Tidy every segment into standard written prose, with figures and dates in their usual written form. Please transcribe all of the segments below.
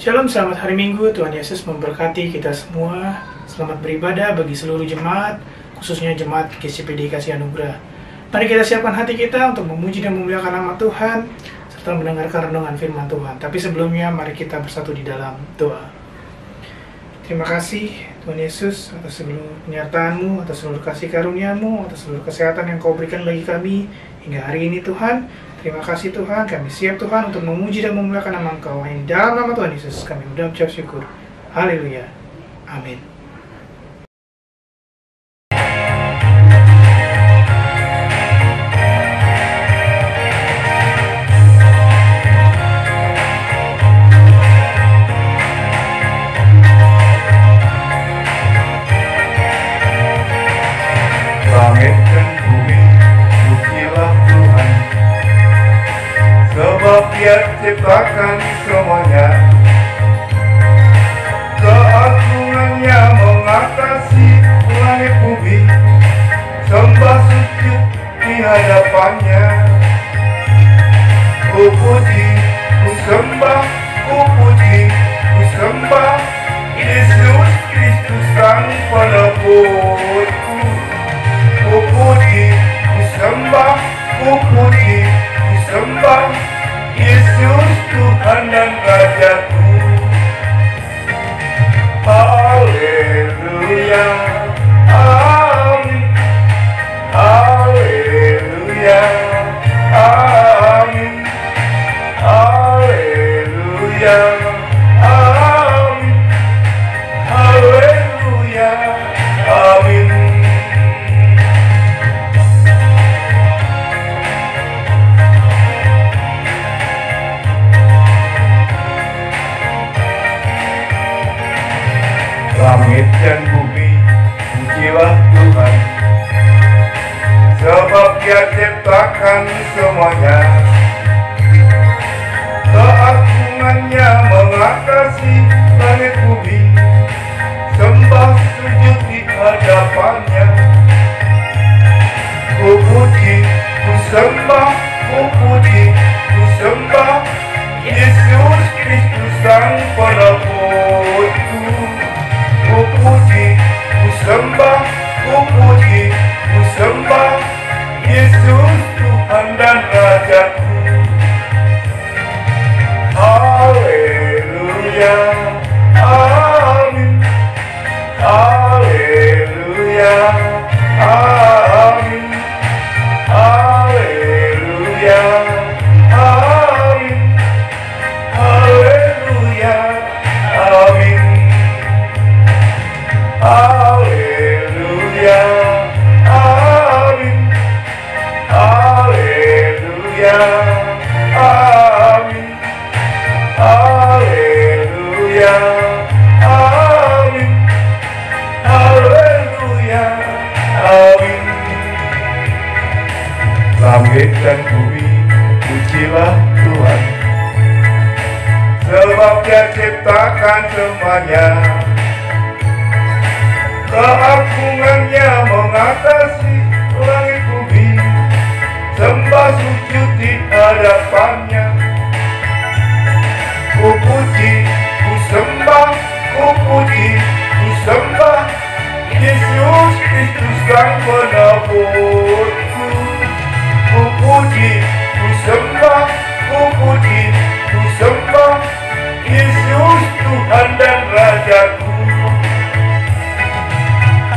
Shalom, selamat hari Minggu. Tuhan Yesus memberkati kita semua. Selamat beribadah bagi seluruh jemaat, khususnya jemaat GCPD Kasih Anugerah. Mari kita siapkan hati kita untuk memuji dan memuliakan nama Tuhan, serta mendengarkan renungan firman Tuhan. Tapi sebelumnya, mari kita bersatu di dalam doa. Terima kasih Tuhan Yesus atas seluruh penyertaan-Mu, atas seluruh kasih karunia-Mu, atas seluruh kesehatan yang Kau berikan bagi kami hingga hari ini Tuhan. Terima kasih Tuhan, kami siap Tuhan untuk memuji dan memuliakan nama Engkau. Hanya dalam nama Tuhan Yesus kami mengucap syukur. Haleluya. Amin. Langit dan bumi, pujilah Tuhan, sebab Dia ciptakan semuanya. Keagungannya mengatasi langit bumi, sembah sujud di hadapannya. Ku puji, ku sembah, ku puji, ku sembah Yesus Kristus Sang Penebusku. Ku puji, ku sembah, ku puji, ku sembah Yesus Tuhan dan Rajaku. Haleluya, amin. Haleluya, amin. Haleluya, amin. Haleluya, amin. Langit dan bumi, pujilah Tuhan, sebab Dia ciptakan semuanya. Keagungannya mengatasi langit bumi, sembah sujud di hadapannya. Ku puji, ku sembah, ku puji, ku sembah Yesus Kristus Sang Penebusku. Ku puji, ku sembah, ku puji, ku sembah Yesus Tuhan dan Rajaku. Haleluya, amin. Haleluya, amin. Haleluya, amin. Haleluya, amin. Haleluya, amin. Haleluya, amin. Haleluya, amin. Haleluya, amin. Langit dan bumi, pujilah Tuhan, sebab Dia ciptakan semuanya. Keagungannya mengatasi langit bumi, sembah sujud di hadapannya. Ku puji, ku sembah, ku puji, ku sembah Yesus Kristus Sang Penebusku. Ku puji, ku sembah, ku puji, ku sembah Yesus Tuhan dan Rajaku.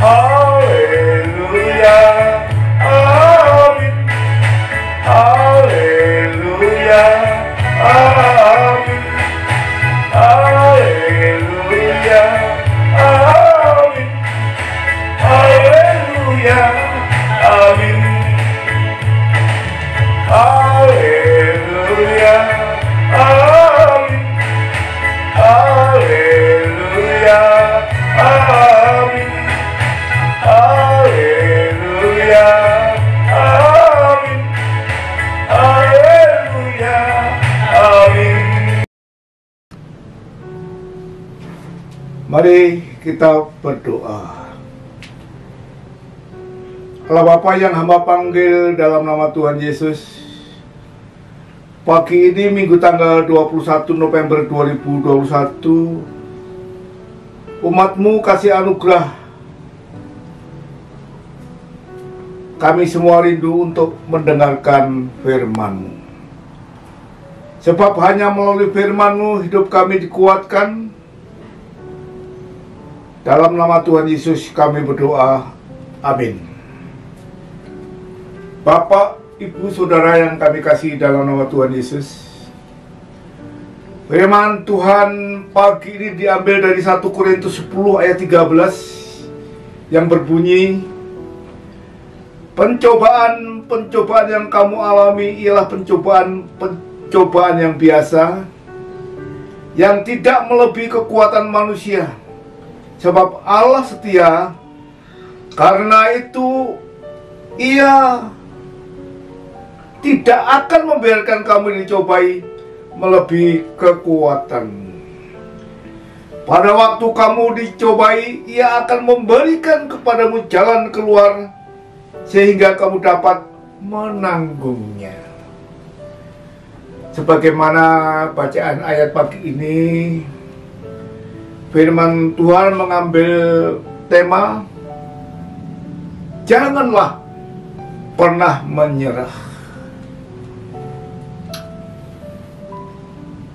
Haleluya, amin. Haleluya, amin. Haleluya, amin. Haleluya, amin. Haleluya, amin. Haleluya, amin. Haleluya, amin. Haleluya, amin. Mari kita berdoa. Allah Bapa yang hamba panggil dalam nama Tuhan Yesus, Pagi ini Minggu tanggal 21 November 2021, umatmu kasih anugerah. Kami semua rindu untuk mendengarkan firman-Mu. Sebab hanya melalui firman-Mu hidup kami dikuatkan. Dalam nama Tuhan Yesus kami berdoa. Amin. Bapak, Ibu, Saudara yang kami kasih dalam nama Tuhan Yesus, firman Tuhan pagi ini diambil dari 1 Korintus 10 ayat 13 yang berbunyi, pencobaan yang kamu alami ialah pencobaan yang biasa, yang tidak melebihi kekuatan manusia. Sebab Allah setia, karena itu Ia tidak akan membiarkan kamu dicobai melebihi kekuatan. Pada waktu kamu dicobai, Ia akan memberikan kepadamu jalan keluar sehingga kamu dapat menanggungnya. Sebagaimana bacaan ayat pagi ini, firman Tuhan mengambil tema, janganlah pernah menyerah.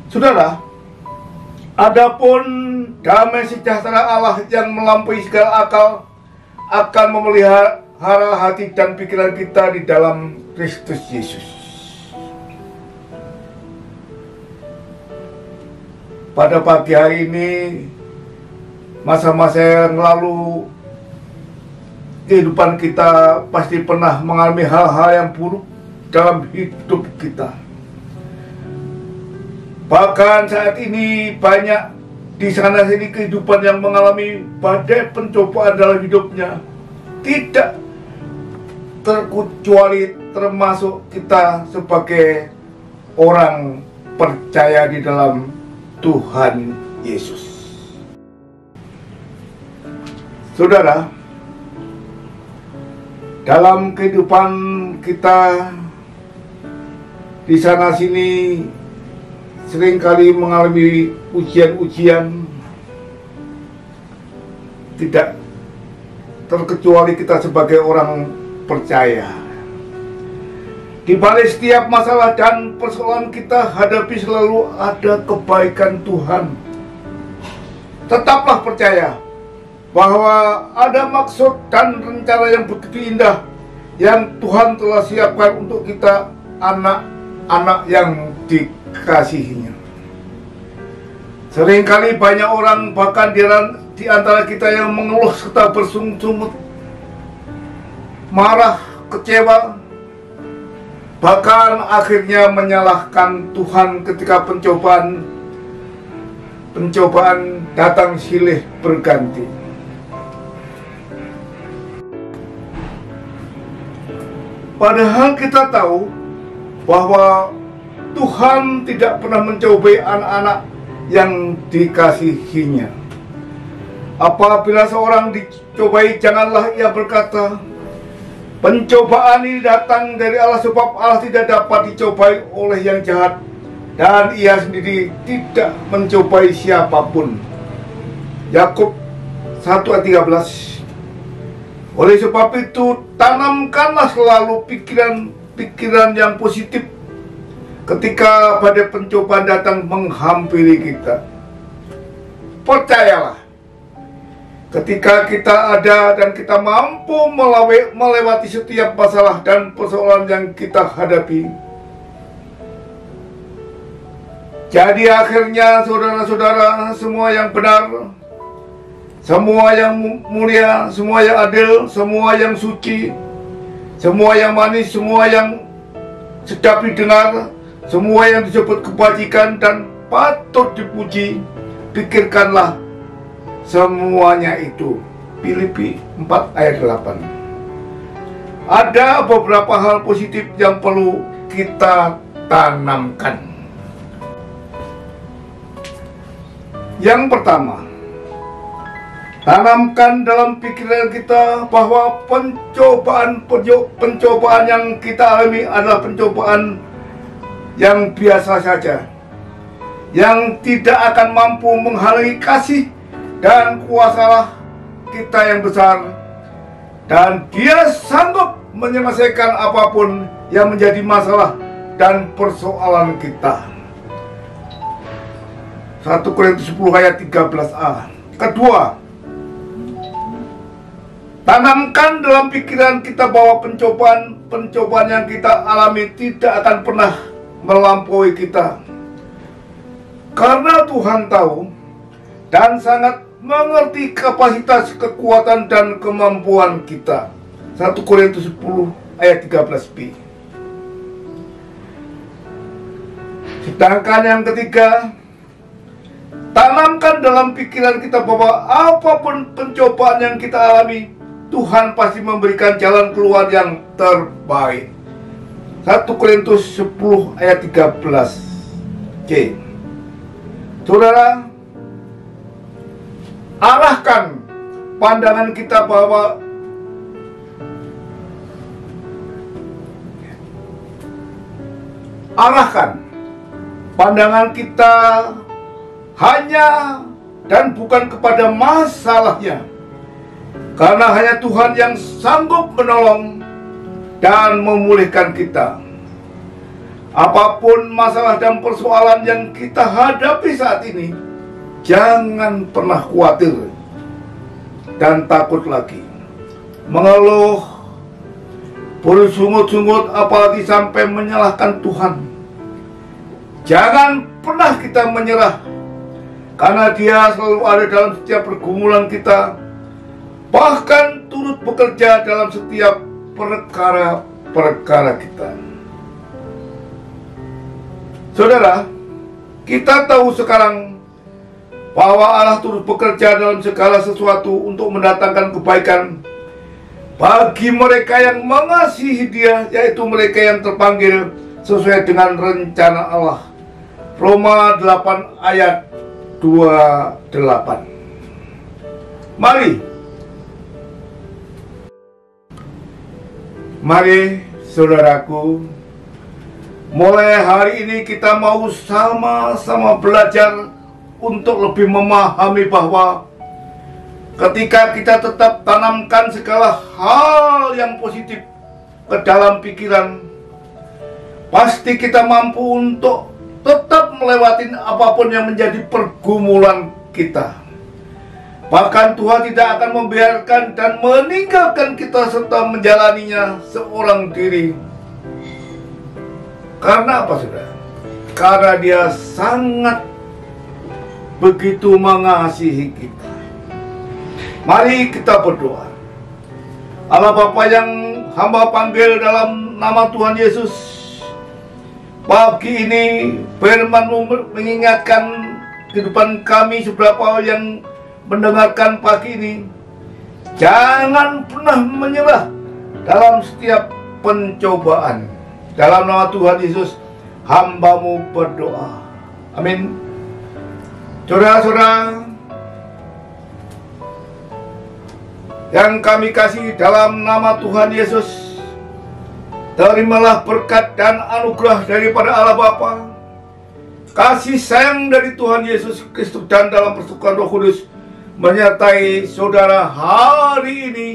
Saudara, adapun damai sejahtera Allah yang melampaui segala akal akan memelihara hati dan pikiran kita di dalam Kristus Yesus. Pada pagi hari ini, masa-masa yang lalu, kehidupan kita pasti pernah mengalami hal-hal yang buruk dalam hidup kita. Bahkan saat ini banyak di sana sini kehidupan yang mengalami badai pencobaan dalam hidupnya. Tidak terkecuali termasuk kita sebagai orang percaya di dalam Tuhan Yesus. Saudara, dalam kehidupan kita di sana sini seringkali mengalami ujian-ujian, tidak terkecuali kita sebagai orang percaya. Di balik setiap masalah dan persoalan kita hadapi selalu ada kebaikan Tuhan. Tetaplah percaya bahwa ada maksud dan rencana yang begitu indah yang Tuhan telah siapkan untuk kita, anak-anak yang dikasihinya. Seringkali banyak orang, bahkan di antara kita, yang mengeluh serta bersungut-sungut, marah, kecewa, bahkan akhirnya menyalahkan Tuhan ketika pencobaan datang silih berganti. Padahal kita tahu bahwa Tuhan tidak pernah mencobai anak-anak yang dikasihinya. Apabila seorang dicobai, janganlah ia berkata, pencobaan ini datang dari Allah, sebab Allah tidak dapat dicobai oleh yang jahat, dan Ia sendiri tidak mencobai siapapun. Yakub 1 ayat 13. Oleh sebab itu, tanamkanlah selalu pikiran yang positif ketika badai pencobaan datang menghampiri kita. Percayalah, ketika kita ada dan kita mampu melewati setiap masalah dan persoalan yang kita hadapi, jadi akhirnya saudara-saudara, semua yang benar, semua yang mulia, semua yang adil, semua yang suci, semua yang manis, semua yang sedap didengar, semua yang disebut kebajikan dan patut dipuji, pikirkanlah semuanya itu. Filipi 4 ayat 8. Ada beberapa hal positif yang perlu kita tanamkan. Yang pertama, tanamkan dalam pikiran kita bahwa pencobaan yang kita alami adalah pencobaan yang biasa saja, yang tidak akan mampu menghalangi kasih dan kuasa Allah kita yang besar, dan Dia sanggup menyelesaikan apapun yang menjadi masalah dan persoalan kita. 1 Korintus 10 ayat 13a. Kedua, tanamkan dalam pikiran kita bahwa pencobaan yang kita alami tidak akan pernah melampaui kita, karena Tuhan tahu dan sangat mengerti kapasitas, kekuatan, dan kemampuan kita. 1 Korintus 10 ayat 13b. Sedangkan yang ketiga, tanamkan dalam pikiran kita bahwa apapun pencobaan yang kita alami, Tuhan pasti memberikan jalan keluar yang terbaik. 1 Korintus 10 ayat 13c. Saudara, arahkan pandangan kita bahwa hanya dan bukan kepada masalahnya, karena hanya Tuhan yang sanggup menolong dan memulihkan kita. Apapun masalah dan persoalan yang kita hadapi saat ini, jangan pernah khawatir dan takut lagi, mengeluh, bersungut-sungut, apalagi sampai menyalahkan Tuhan. Jangan pernah kita menyerah, karena Dia selalu ada dalam setiap pergumulan kita, bahkan turut bekerja dalam setiap perkara-perkara kita. Saudara, kita tahu sekarang bahwa Allah turut bekerja dalam segala sesuatu untuk mendatangkan kebaikan bagi mereka yang mengasihi Dia, yaitu mereka yang terpanggil sesuai dengan rencana Allah. Roma 8 ayat 28. Mari saudaraku, mulai hari ini kita mau sama-sama belajar untuk lebih memahami bahwa ketika kita tetap tanamkan segala hal yang positif ke dalam pikiran, pasti kita mampu untuk tetap melewati apapun yang menjadi pergumulan kita. Bahkan Tuhan tidak akan membiarkan dan meninggalkan kita serta menjalaninya seorang diri. Karena apa, saudara? Karena Dia sangat begitu mengasihi kita. Mari kita berdoa. Allah Bapa yang hamba panggil dalam nama Tuhan Yesus, pagi ini firman-Mu mengingatkan kehidupan kami seberapa yang mendengarkan pagi ini. Jangan pernah menyerah dalam setiap pencobaan. Dalam nama Tuhan Yesus, hamba-Mu berdoa. Amin. Saudara-saudara yang kami kasih dalam nama Tuhan Yesus, terimalah berkat dan anugerah daripada Allah Bapa, kasih sayang dari Tuhan Yesus Kristus, dan dalam persekutuan Roh Kudus menyertai saudara hari ini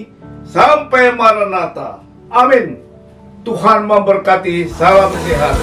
sampai Maranatha. Amin. Tuhan memberkati. Salam sehat.